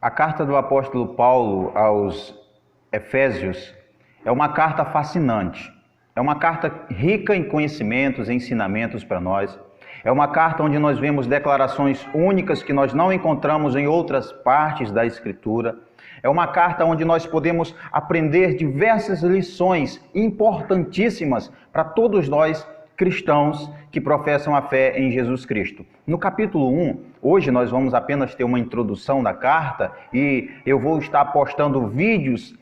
A carta do apóstolo Paulo aos Efésios é uma carta fascinante. É uma carta rica em conhecimentos e ensinamentos para nós. É uma carta onde nós vemos declarações únicas que nós não encontramos em outras partes da Escritura. É uma carta onde nós podemos aprender diversas lições importantíssimas para todos nós cristãos que professam a fé em Jesus Cristo. No capítulo 1, hoje nós vamos apenas ter uma introdução da carta e eu vou estar postando vídeos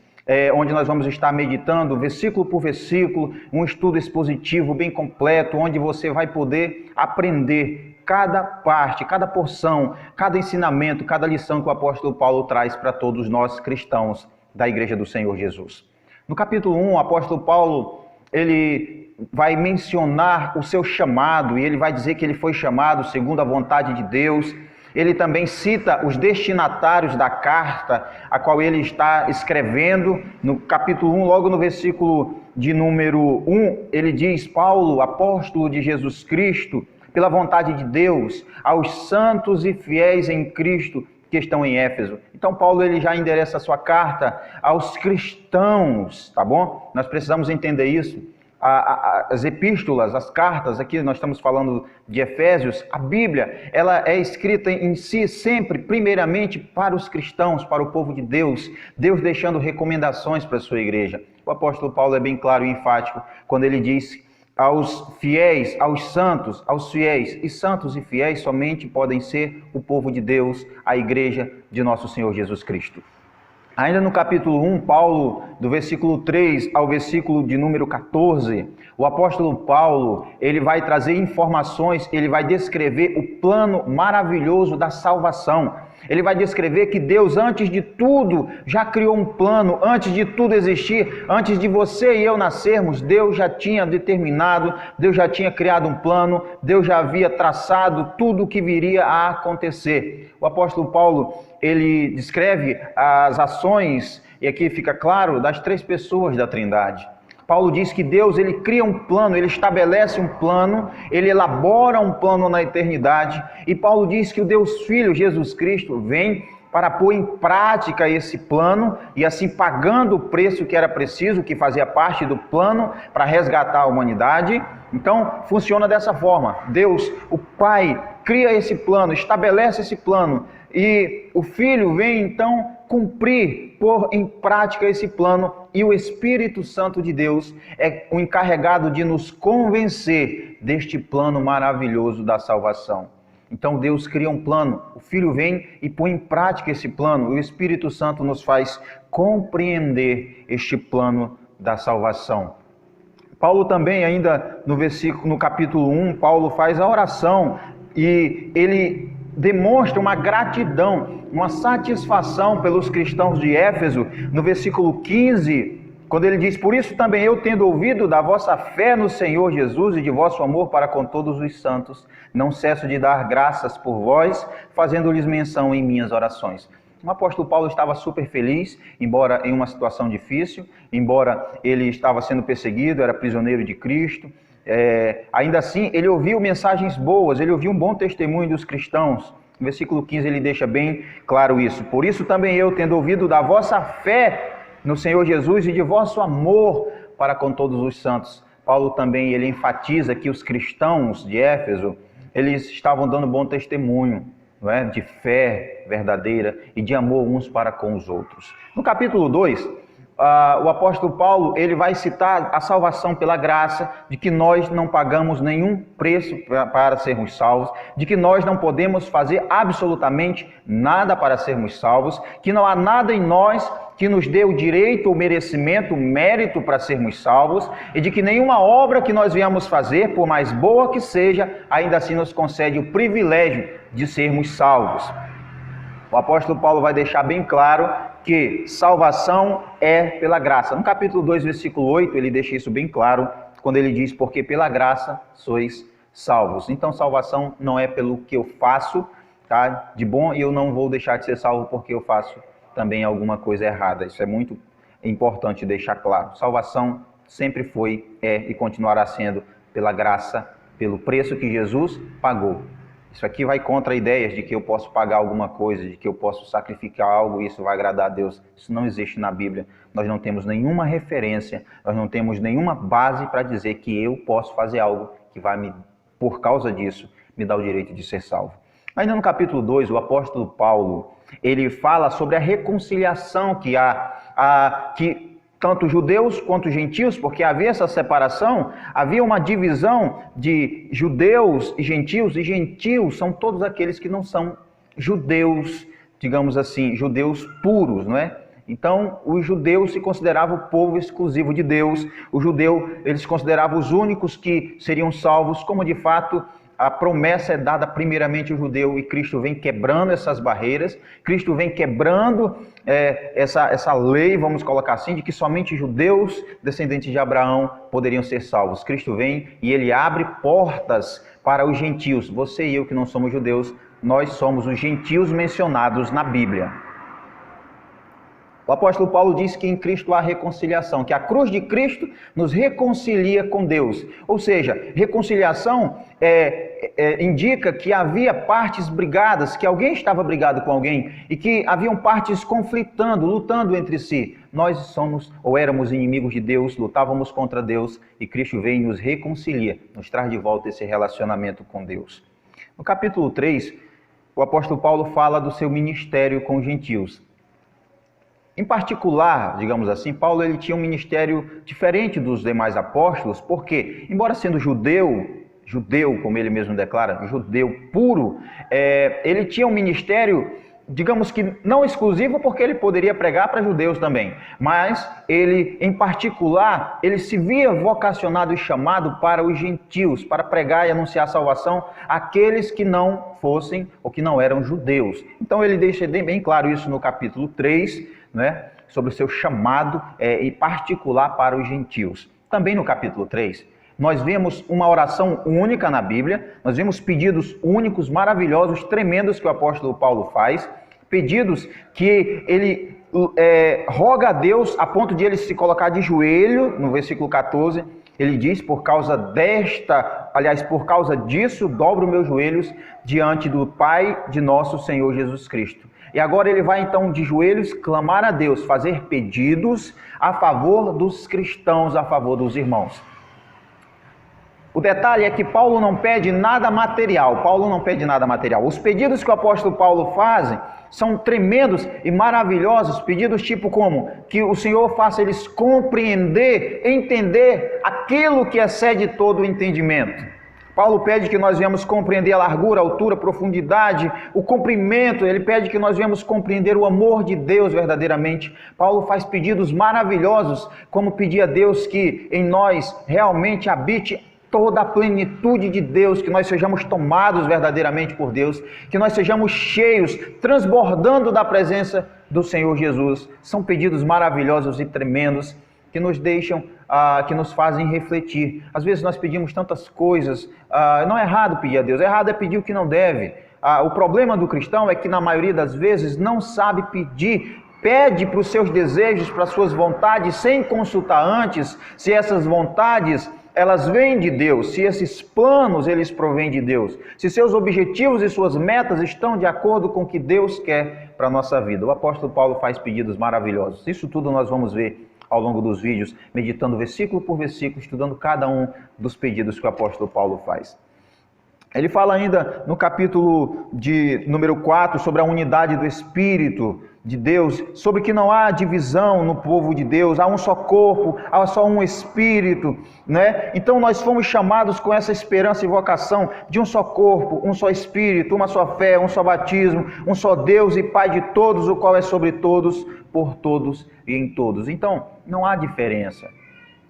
onde nós vamos estar meditando versículo por versículo, um estudo expositivo bem completo, onde você vai poder aprender cada parte, cada porção, cada ensinamento, cada lição que o apóstolo Paulo traz para todos nós cristãos da Igreja do Senhor Jesus. No capítulo 1, o apóstolo Paulo, ele vai mencionar o seu chamado e ele vai dizer que ele foi chamado segundo a vontade de Deus. Ele também cita os destinatários da carta a qual ele está escrevendo. No capítulo 1, logo no versículo de número 1, ele diz: Paulo, apóstolo de Jesus Cristo, pela vontade de Deus, aos santos e fiéis em Cristo que estão em Éfeso. Então Paulo ele já endereça a sua carta aos cristãos, tá bom? Nós precisamos entender isso. As epístolas, as cartas, aqui nós estamos falando de Efésios, a Bíblia, ela é escrita em si sempre, primeiramente, para os cristãos, para o povo de Deus, Deus deixando recomendações para a sua igreja. O apóstolo Paulo é bem claro e enfático quando ele diz aos fiéis, aos santos, aos fiéis, e santos e fiéis somente podem ser o povo de Deus, a igreja de nosso Senhor Jesus Cristo. Ainda no capítulo 1, Paulo, do versículo 3 ao versículo de número 14, o apóstolo Paulo, ele vai trazer informações, ele vai descrever o plano maravilhoso da salvação. Ele vai descrever que Deus, antes de tudo, já criou um plano, antes de tudo existir, antes de você e eu nascermos, Deus já tinha determinado, Deus já tinha criado um plano, Deus já havia traçado tudo o que viria a acontecer. O apóstolo Paulo, ele descreve as ações, e aqui fica claro, das três pessoas da Trindade. Paulo diz que Deus, ele cria um plano, ele estabelece um plano, ele elabora um plano na eternidade. E Paulo diz que o Deus Filho, Jesus Cristo, vem para pôr em prática esse plano e assim pagando o preço que era preciso, que fazia parte do plano para resgatar a humanidade. Então, funciona dessa forma. Deus, o Pai, cria esse plano, estabelece esse plano e o Filho vem então cumprir, pôr em prática esse plano, e o Espírito Santo de Deus é o encarregado de nos convencer deste plano maravilhoso da salvação. Então Deus cria um plano, o Filho vem e põe em prática esse plano, e o Espírito Santo nos faz compreender este plano da salvação. Paulo também, ainda no capítulo 1, Paulo faz a oração e ele demonstra uma gratidão, uma satisfação pelos cristãos de Éfeso, no versículo 15, quando ele diz: por isso também eu, tendo ouvido da vossa fé no Senhor Jesus e de vosso amor para com todos os santos, não cesso de dar graças por vós, fazendo-lhes menção em minhas orações. O apóstolo Paulo estava super feliz, embora em uma situação difícil, embora ele estava sendo perseguido, era prisioneiro de Cristo. Ainda assim, ele ouviu mensagens boas, ele ouviu um bom testemunho dos cristãos. No versículo 15 ele deixa bem claro isso. Por isso também eu, tendo ouvido da vossa fé no Senhor Jesus e de vosso amor para com todos os santos. Paulo também ele enfatiza que os cristãos de Éfeso, eles estavam dando bom testemunho, não é? De fé verdadeira e de amor uns para com os outros. No capítulo 2, o apóstolo Paulo ele vai citar a salvação pela graça, de que nós não pagamos nenhum preço para sermos salvos, de que nós não podemos fazer absolutamente nada para sermos salvos, que não há nada em nós que nos dê o direito, o merecimento, o mérito para sermos salvos, e de que nenhuma obra que nós viemos fazer, por mais boa que seja, ainda assim nos concede o privilégio de sermos salvos. O apóstolo Paulo vai deixar bem claro que salvação é pela graça. No capítulo 2, versículo 8, ele deixa isso bem claro, quando ele diz: porque pela graça sois salvos. Então salvação não é pelo que eu faço, tá, de bom, e eu não vou deixar de ser salvo porque eu faço também alguma coisa errada. Isso é muito importante deixar claro. Salvação sempre foi, é e continuará sendo pela graça, pelo preço que Jesus pagou. Isso aqui vai contra ideias de que eu posso pagar alguma coisa, de que eu posso sacrificar algo e isso vai agradar a Deus. Isso não existe na Bíblia. Nós não temos nenhuma referência, nós não temos nenhuma base para dizer que eu posso fazer algo que vai, por causa disso, me dar o direito de ser salvo. Ainda no capítulo 2, o apóstolo Paulo, ele fala sobre a reconciliação que há, que tanto judeus quanto gentios, porque havia essa separação, havia uma divisão de judeus e gentios são todos aqueles que não são judeus, digamos assim, judeus puros, não é? Então, os judeus se consideravam o povo exclusivo de Deus, o judeu, eles se consideravam os únicos que seriam salvos, como de fato a promessa é dada primeiramente ao judeu e Cristo vem quebrando essas barreiras, Cristo vem quebrando essa lei, vamos colocar assim, de que somente judeus, descendentes de Abraão, poderiam ser salvos. Cristo vem e ele abre portas para os gentios. Você e eu que não somos judeus, nós somos os gentios mencionados na Bíblia. O apóstolo Paulo diz que em Cristo há reconciliação, que a cruz de Cristo nos reconcilia com Deus. Ou seja, reconciliação indica que havia partes brigadas, que alguém estava brigado com alguém e que haviam partes conflitando, lutando entre si. Nós somos ou éramos inimigos de Deus, lutávamos contra Deus e Cristo vem e nos reconcilia, nos traz de volta esse relacionamento com Deus. No capítulo 3, o apóstolo Paulo fala do seu ministério com os gentios. Em particular, digamos assim, Paulo ele tinha um ministério diferente dos demais apóstolos, porque, embora sendo judeu, como ele mesmo declara, judeu puro, ele tinha um ministério, digamos que não exclusivo, porque ele poderia pregar para judeus também, mas ele, em particular, ele se via vocacionado e chamado para os gentios, para pregar e anunciar a salvação àqueles que não fossem ou que não eram judeus. Então ele deixa bem claro isso no capítulo 3, né, sobre o seu chamado em particular para os gentios. Também no capítulo 3, nós vemos uma oração única na Bíblia, nós vemos pedidos únicos, maravilhosos, tremendos que o apóstolo Paulo faz, pedidos que ele roga a Deus a ponto de ele se colocar de joelho, no versículo 14, ele diz, por causa disso, dobro meus joelhos diante do Pai de nosso Senhor Jesus Cristo. E agora ele vai então de joelhos clamar a Deus, fazer pedidos a favor dos cristãos, a favor dos irmãos. O detalhe é que Paulo não pede nada material. Os pedidos que o apóstolo Paulo faz são tremendos e maravilhosos, pedidos tipo como que o Senhor faça eles compreender, entender aquilo que excede todo o entendimento. Paulo pede que nós venhamos compreender a largura, a altura, a profundidade, o comprimento. Ele pede que nós venhamos compreender o amor de Deus verdadeiramente. Paulo faz pedidos maravilhosos, como pedir a Deus que em nós realmente habite toda a plenitude de Deus, que nós sejamos tomados verdadeiramente por Deus, que nós sejamos cheios, transbordando da presença do Senhor Jesus. São pedidos maravilhosos e tremendos que nos deixam, que nos fazem refletir. Às vezes nós pedimos tantas coisas, não é errado pedir a Deus, errado é pedir o que não deve. O problema do cristão é que na maioria das vezes não sabe pedir, pede para os seus desejos, para as suas vontades, sem consultar antes se essas vontades elas vêm de Deus, se esses planos eles provêm de Deus, se seus objetivos e suas metas estão de acordo com o que Deus quer para a nossa vida. O apóstolo Paulo faz pedidos maravilhosos. Isso tudo nós vamos ver ao longo dos vídeos, meditando versículo por versículo, estudando cada um dos pedidos que o apóstolo Paulo faz. Ele fala ainda no capítulo de número 4 sobre a unidade do Espírito de Deus, sobre que não há divisão no povo de Deus, há um só corpo, há só um Espírito, né? Então nós fomos chamados com essa esperança e vocação de um só corpo, um só Espírito, uma só fé, um só batismo, um só Deus e Pai de todos, o qual é sobre todos, por todos e em todos. Então não há diferença.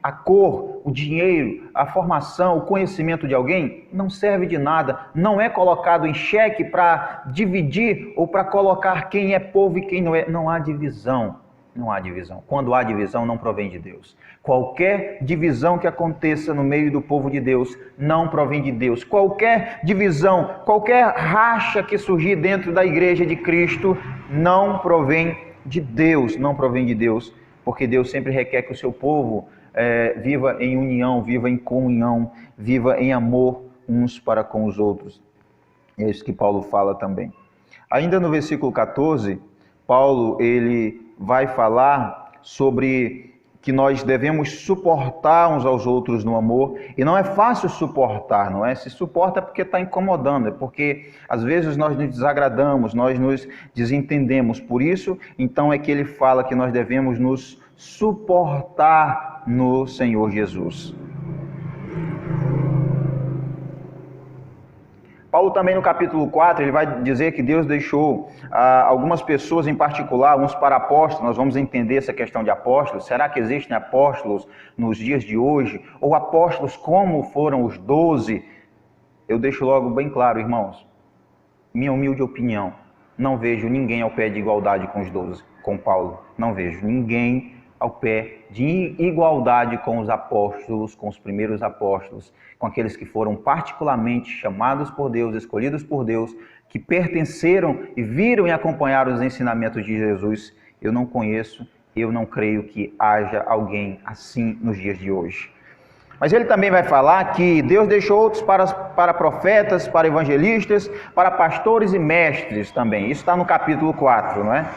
A cor, o dinheiro, a formação, o conhecimento de alguém não serve de nada, não é colocado em xeque para dividir ou para colocar quem é povo e quem não é. Não há divisão, não há divisão. Quando há divisão, não provém de Deus. Qualquer divisão que aconteça no meio do povo de Deus não provém de Deus. Qualquer divisão, qualquer racha que surgir dentro da igreja de Cristo não provém de Deus, porque Deus sempre requer que o seu povo viva em união, viva em comunhão, viva em amor uns para com os outros. É isso que Paulo fala também. Ainda no versículo 14, Paulo ele vai falar sobre que nós devemos suportar uns aos outros no amor, e não é fácil suportar, não é? Se suporta é porque está incomodando, é porque às vezes nós nos desagradamos, nós nos desentendemos, por isso, então é que ele fala que nós devemos nos suportar no Senhor Jesus. Paulo também no capítulo 4, ele vai dizer que Deus deixou algumas pessoas em particular, uns para apóstolos. Nós vamos entender essa questão de apóstolos. Será que existem apóstolos nos dias de hoje? Ou apóstolos como foram os 12? Eu deixo logo bem claro, irmãos, minha humilde opinião, não vejo ninguém ao pé de igualdade com os 12, com Paulo. Não vejo ninguém ao pé de igualdade com os apóstolos, com os primeiros apóstolos, com aqueles que foram particularmente chamados por Deus, escolhidos por Deus, que pertenceram e viram e acompanharam os ensinamentos de Jesus. Eu não conheço, eu não creio que haja alguém assim nos dias de hoje. Mas ele também vai falar que Deus deixou outros para profetas, para evangelistas, para pastores e mestres também. Isso está no capítulo 4, não é?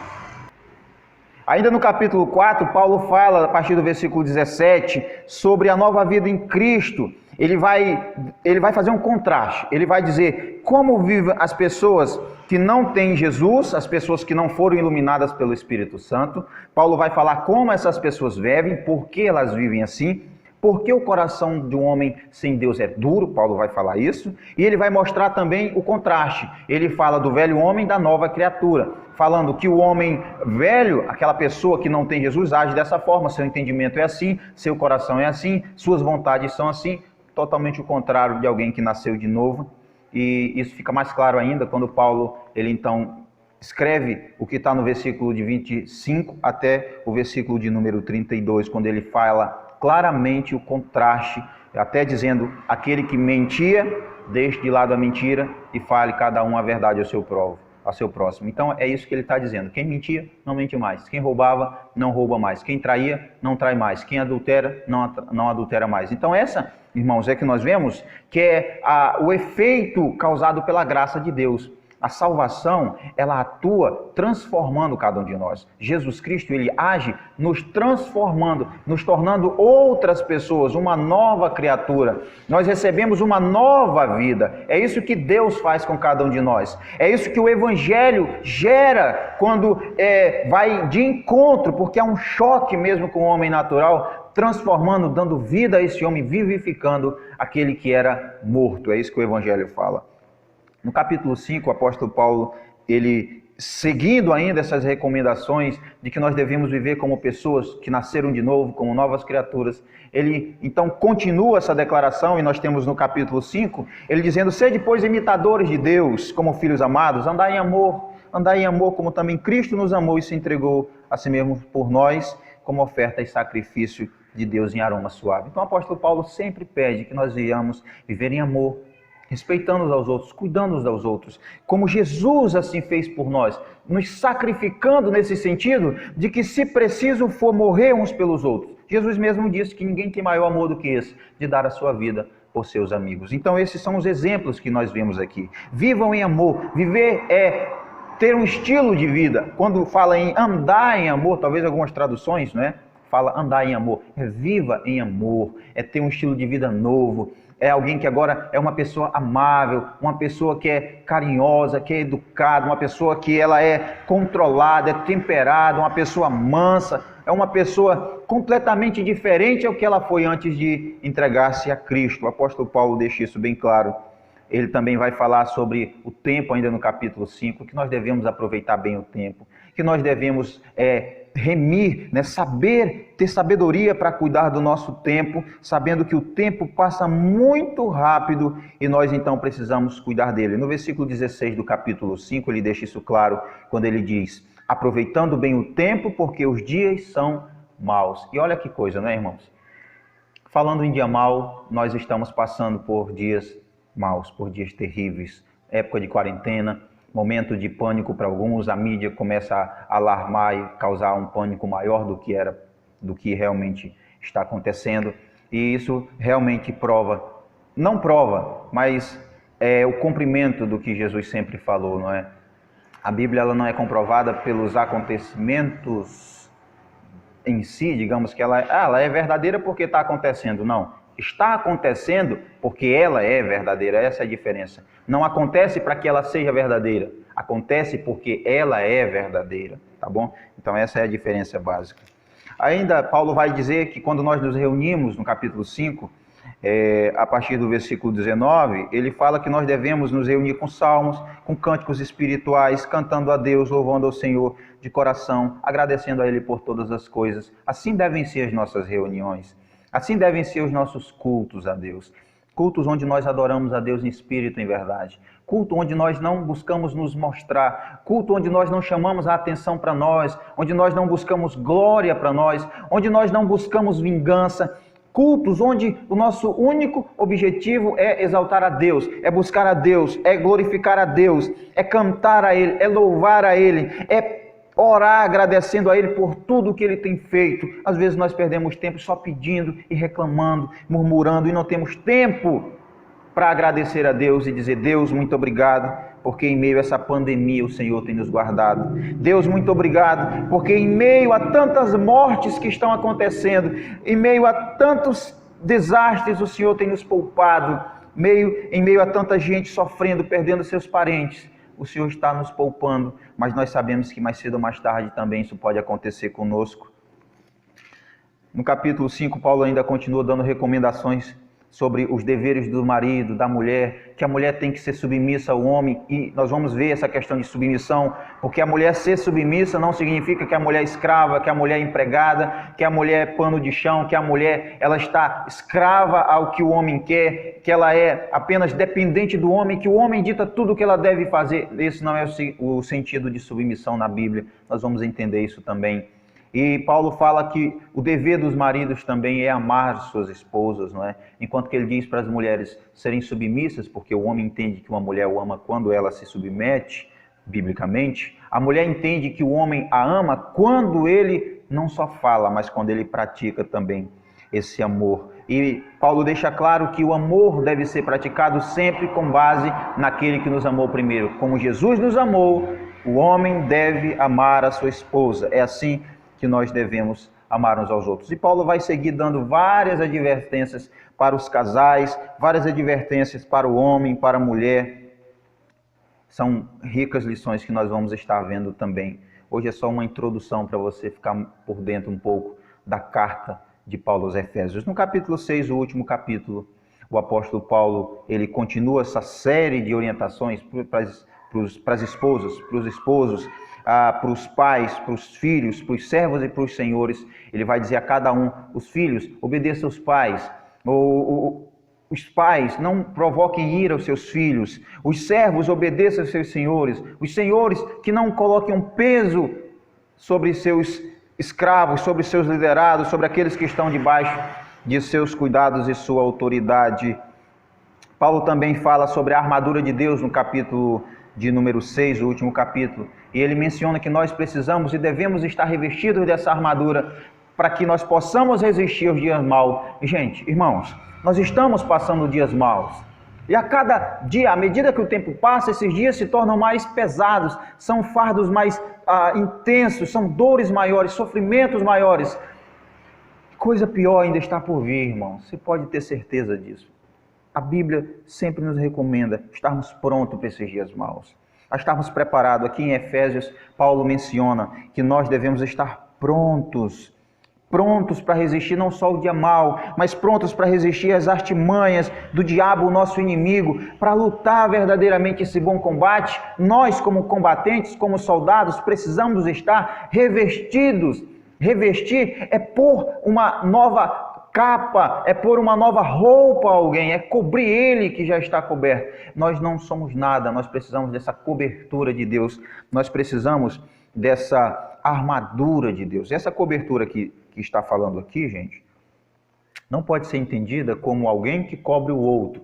Ainda no capítulo 4, Paulo fala, a partir do versículo 17, sobre a nova vida em Cristo. Ele vai fazer um contraste. Ele vai dizer como vivem as pessoas que não têm Jesus, as pessoas que não foram iluminadas pelo Espírito Santo. Paulo vai falar como essas pessoas vivem, por que elas vivem assim. Porque o coração de um homem sem Deus é duro, Paulo vai falar isso, e ele vai mostrar também o contraste. Ele fala do velho homem e da nova criatura, falando que o homem velho, aquela pessoa que não tem Jesus, age dessa forma, seu entendimento é assim, seu coração é assim, suas vontades são assim, totalmente o contrário de alguém que nasceu de novo. E isso fica mais claro ainda quando Paulo, ele então escreve o que está no versículo de 25 até o versículo de número 32, quando ele fala claramente o contraste, até dizendo, aquele que mentia, deixe de lado a mentira e fale cada um a verdade ao seu próximo. Então é isso que ele está dizendo, quem mentia, não mente mais, quem roubava, não rouba mais, quem traía, não trai mais, quem adultera, não adultera mais. Então essa, irmãos, é que nós vemos que é o efeito causado pela graça de Deus. A salvação, ela atua transformando cada um de nós. Jesus Cristo, ele age nos transformando, nos tornando outras pessoas, uma nova criatura. Nós recebemos uma nova vida. É isso que Deus faz com cada um de nós. É isso que o Evangelho gera quando vai de encontro, porque é um choque mesmo com o homem natural, transformando, dando vida a esse homem, vivificando aquele que era morto. É isso que o Evangelho fala. No capítulo 5, o apóstolo Paulo, ele, seguindo ainda essas recomendações de que nós devemos viver como pessoas que nasceram de novo, como novas criaturas, ele então continua essa declaração, e nós temos no capítulo 5, ele dizendo, sede, pois, imitadores de Deus, como filhos amados, andai em amor como também Cristo nos amou e se entregou a si mesmo por nós, como oferta e sacrifício de Deus em aroma suave. Então o apóstolo Paulo sempre pede que nós venhamos viver em amor, respeitando uns aos outros, cuidando uns aos outros, como Jesus assim fez por nós, nos sacrificando nesse sentido de que, se preciso for, morrer uns pelos outros. Jesus mesmo disse que ninguém tem maior amor do que esse, de dar a sua vida por seus amigos. Então esses são os exemplos que nós vemos aqui. Vivam em amor. Viver é ter um estilo de vida. Quando fala em andar em amor, talvez algumas traduções, né? Fala andar em amor. É viva em amor, é ter um estilo de vida novo. É alguém que agora é uma pessoa amável, uma pessoa que é carinhosa, que é educada, uma pessoa que ela é controlada, é temperada, uma pessoa mansa, é uma pessoa completamente diferente ao que ela foi antes de entregar-se a Cristo. O apóstolo Paulo deixa isso bem claro. Ele também vai falar sobre o tempo ainda no capítulo 5, que nós devemos aproveitar bem o tempo, que nós devemos remir, né? Ter sabedoria para cuidar do nosso tempo, sabendo que o tempo passa muito rápido e nós então precisamos cuidar dele. No versículo 16 do capítulo 5, ele deixa isso claro quando ele diz, aproveitando bem o tempo, porque os dias são maus. E olha que coisa, né, irmãos? Falando em dia mau, nós estamos passando por dias maus, por dias terríveis, época de quarentena, momento de pânico para alguns, a mídia começa a alarmar e causar um pânico maior do que realmente está acontecendo, e isso realmente não prova, mas é o cumprimento do que Jesus sempre falou, não é? A Bíblia ela não é comprovada pelos acontecimentos em si, digamos que ela é verdadeira porque está acontecendo. Não, está acontecendo porque ela é verdadeira, essa é a diferença. Não acontece para que ela seja verdadeira, acontece porque ela é verdadeira, tá bom? Então essa é a diferença básica. Ainda Paulo vai dizer que quando nós nos reunimos, no capítulo 5, a partir do versículo 19, ele fala que nós devemos nos reunir com salmos, com cânticos espirituais, cantando a Deus, louvando ao Senhor de coração, agradecendo a Ele por todas as coisas. Assim devem ser as nossas reuniões, assim devem ser os nossos cultos a Deus. Cultos onde nós adoramos a Deus em espírito e em verdade. Culto onde nós não buscamos nos mostrar. Culto onde nós não chamamos a atenção para nós, onde nós não buscamos glória para nós, onde nós não buscamos vingança. Cultos onde o nosso único objetivo é exaltar a Deus, é buscar a Deus, é glorificar a Deus, é cantar a Ele, é louvar a Ele, é orar agradecendo a Ele por tudo que Ele tem feito. Às vezes nós perdemos tempo só pedindo e reclamando, murmurando e não temos tempo para agradecer a Deus e dizer: Deus, muito obrigado, porque em meio a essa pandemia o Senhor tem nos guardado. Deus, muito obrigado, porque em meio a tantas mortes que estão acontecendo, em meio a tantos desastres o Senhor tem nos poupado, em meio a tanta gente sofrendo, perdendo seus parentes, o Senhor está nos poupando, mas nós sabemos que mais cedo ou mais tarde também isso pode acontecer conosco. No capítulo 5, Paulo ainda continua dando recomendações sobre os deveres do marido, da mulher, que a mulher tem que ser submissa ao homem, e nós vamos ver essa questão de submissão, porque a mulher ser submissa não significa que a mulher é escrava, que a mulher é empregada, que a mulher é pano de chão, que a mulher ela está escrava ao que o homem quer, que ela é apenas dependente do homem, que o homem dita tudo o que ela deve fazer. Esse não é o sentido de submissão na Bíblia, nós vamos entender isso também. E Paulo fala que o dever dos maridos também é amar suas esposas, não é? Enquanto que ele diz para as mulheres serem submissas, porque o homem entende que uma mulher o ama quando ela se submete, biblicamente, a mulher entende que o homem a ama quando ele não só fala, mas quando ele pratica também esse amor. E Paulo deixa claro que o amor deve ser praticado sempre com base naquele que nos amou primeiro. Como Jesus nos amou, o homem deve amar a sua esposa. É assim que nós devemos amar uns aos outros. E Paulo vai seguir dando várias advertências para os casais, várias advertências para o homem, para a mulher. São ricas lições que nós vamos estar vendo também. Hoje é só uma introdução para você ficar por dentro um pouco da carta de Paulo aos Efésios. No capítulo 6, o último capítulo, o apóstolo Paulo, ele continua essa série de orientações para as esposas, para os esposos, para os pais, para os filhos, para os servos e para os senhores. Ele vai dizer a cada um: os filhos, obedeçam aos pais. Os pais, não provoquem ira aos seus filhos. Os servos, obedeçam aos seus senhores. Os senhores, que não coloquem um peso sobre seus escravos, sobre seus liderados, sobre aqueles que estão debaixo de seus cuidados e sua autoridade. Paulo também fala sobre a armadura de Deus no capítulo de número 6, o último capítulo. E ele menciona que nós precisamos e devemos estar revestidos dessa armadura para que nós possamos resistir aos dias maus. Gente, irmãos, nós estamos passando dias maus. E a cada dia, à medida que o tempo passa, esses dias se tornam mais pesados, são fardos mais intensos, são dores maiores, sofrimentos maiores. Coisa pior ainda está por vir, irmão. Você pode ter certeza disso. A Bíblia sempre nos recomenda estarmos prontos para esses dias maus, a estarmos preparados. Aqui em Efésios, Paulo menciona que nós devemos estar prontos para resistir não só o dia mau, mas prontos para resistir às artimanhas do diabo, o nosso inimigo, para lutar verdadeiramente esse bom combate. Nós, como combatentes, como soldados, precisamos estar revestidos. Revestir é pôr uma nova capa, é pôr uma nova roupa a alguém, é cobrir ele que já está coberto. Nós não somos nada, nós precisamos dessa cobertura de Deus, nós precisamos dessa armadura de Deus. Essa cobertura que está falando aqui, gente, não pode ser entendida como alguém que cobre o outro.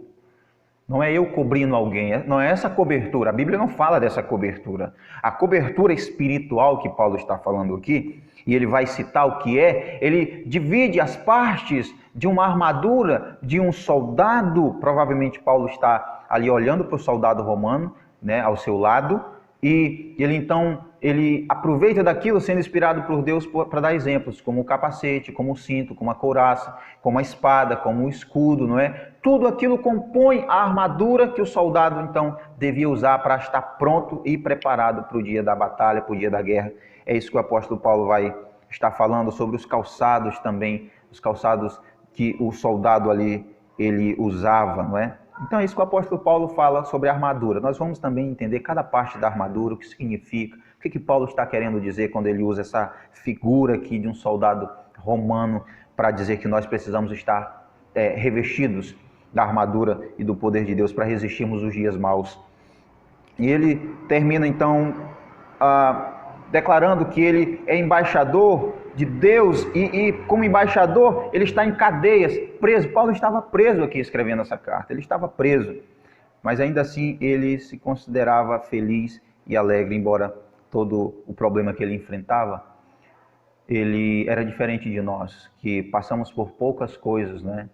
Não é eu cobrindo alguém, não é essa cobertura. A Bíblia não fala dessa cobertura. A cobertura espiritual que Paulo está falando aqui, e ele vai citar o que é, ele divide as partes de uma armadura de um soldado. Provavelmente Paulo está ali olhando para o soldado romano, né, ao seu lado, e ele aproveita daquilo, sendo inspirado por Deus para dar exemplos, como o capacete, como o cinto, como a couraça, como a espada, como o escudo, não é? Tudo aquilo compõe a armadura que o soldado então devia usar para estar pronto e preparado para o dia da batalha, para o dia da guerra. É isso que o apóstolo Paulo vai estar falando sobre os calçados também, os calçados que o soldado ali ele usava, não é? Então é isso que o apóstolo Paulo fala sobre a armadura. Nós vamos também entender cada parte da armadura, o que significa, o que Paulo está querendo dizer quando ele usa essa figura aqui de um soldado romano para dizer que nós precisamos estar revestidos da armadura e do poder de Deus para resistirmos os dias maus. E ele termina então declarando que ele é embaixador de Deus e como embaixador ele está em cadeias, preso. Paulo estava preso aqui escrevendo essa carta, ele estava preso, mas ainda assim ele se considerava feliz e alegre, embora todo o problema que ele enfrentava. Ele era diferente de nós, que passamos por poucas coisas, né?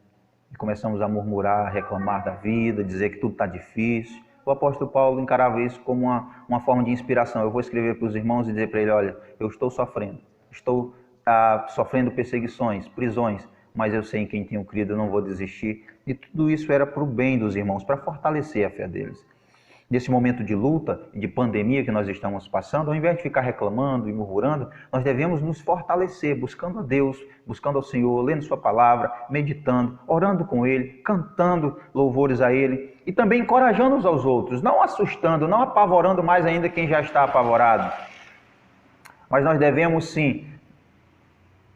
E começamos a murmurar, reclamar da vida, dizer que tudo está difícil. O apóstolo Paulo encarava isso como uma forma de inspiração. Eu vou escrever para os irmãos e dizer para ele, olha, eu estou sofrendo sofrendo perseguições, prisões, mas eu sei em quem tenho crido, eu não vou desistir. E tudo isso era para o bem dos irmãos, para fortalecer a fé deles. Nesse momento de luta e de pandemia que nós estamos passando, ao invés de ficar reclamando e murmurando, nós devemos nos fortalecer, buscando a Deus, buscando ao Senhor, lendo sua palavra, meditando, orando com Ele, cantando louvores a Ele e também encorajando uns aos outros, não assustando, não apavorando mais ainda quem já está apavorado. Mas nós devemos sim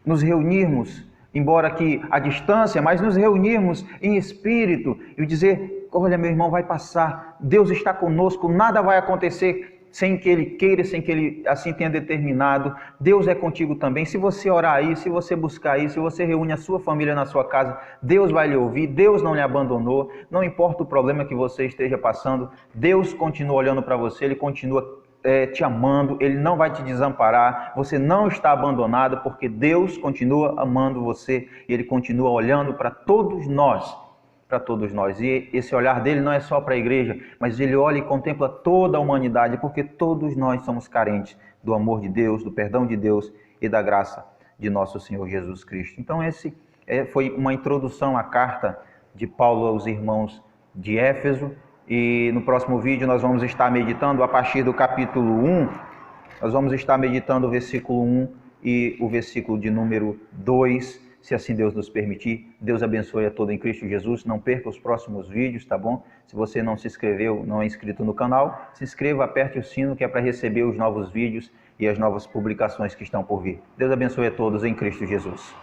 nos reunirmos, embora que à distância, mas nos reunirmos em espírito e dizer, olha, meu irmão, vai passar, Deus está conosco, nada vai acontecer sem que Ele queira, sem que Ele assim tenha determinado. Deus é contigo também. Se você orar aí, se você buscar aí, se você reúne a sua família na sua casa, Deus vai lhe ouvir, Deus não lhe abandonou, não importa o problema que você esteja passando, Deus continua olhando para você, Ele continua te amando, Ele não vai te desamparar, você não está abandonado, porque Deus continua amando você e Ele continua olhando para todos nós, e esse olhar dele não é só para a igreja, mas Ele olha e contempla toda a humanidade, porque todos nós somos carentes do amor de Deus, do perdão de Deus e da graça de nosso Senhor Jesus Cristo. Então esse foi uma introdução à carta de Paulo aos irmãos de Éfeso. E no próximo vídeo nós vamos estar meditando a partir do capítulo 1, nós vamos estar meditando o versículo 1 e o versículo de número 2, se assim Deus nos permitir. Deus abençoe a todos em Cristo Jesus, não perca os próximos vídeos, tá bom? Se você não se inscreveu, não é inscrito no canal, se inscreva, aperte o sino que é para receber os novos vídeos e as novas publicações que estão por vir. Deus abençoe a todos em Cristo Jesus.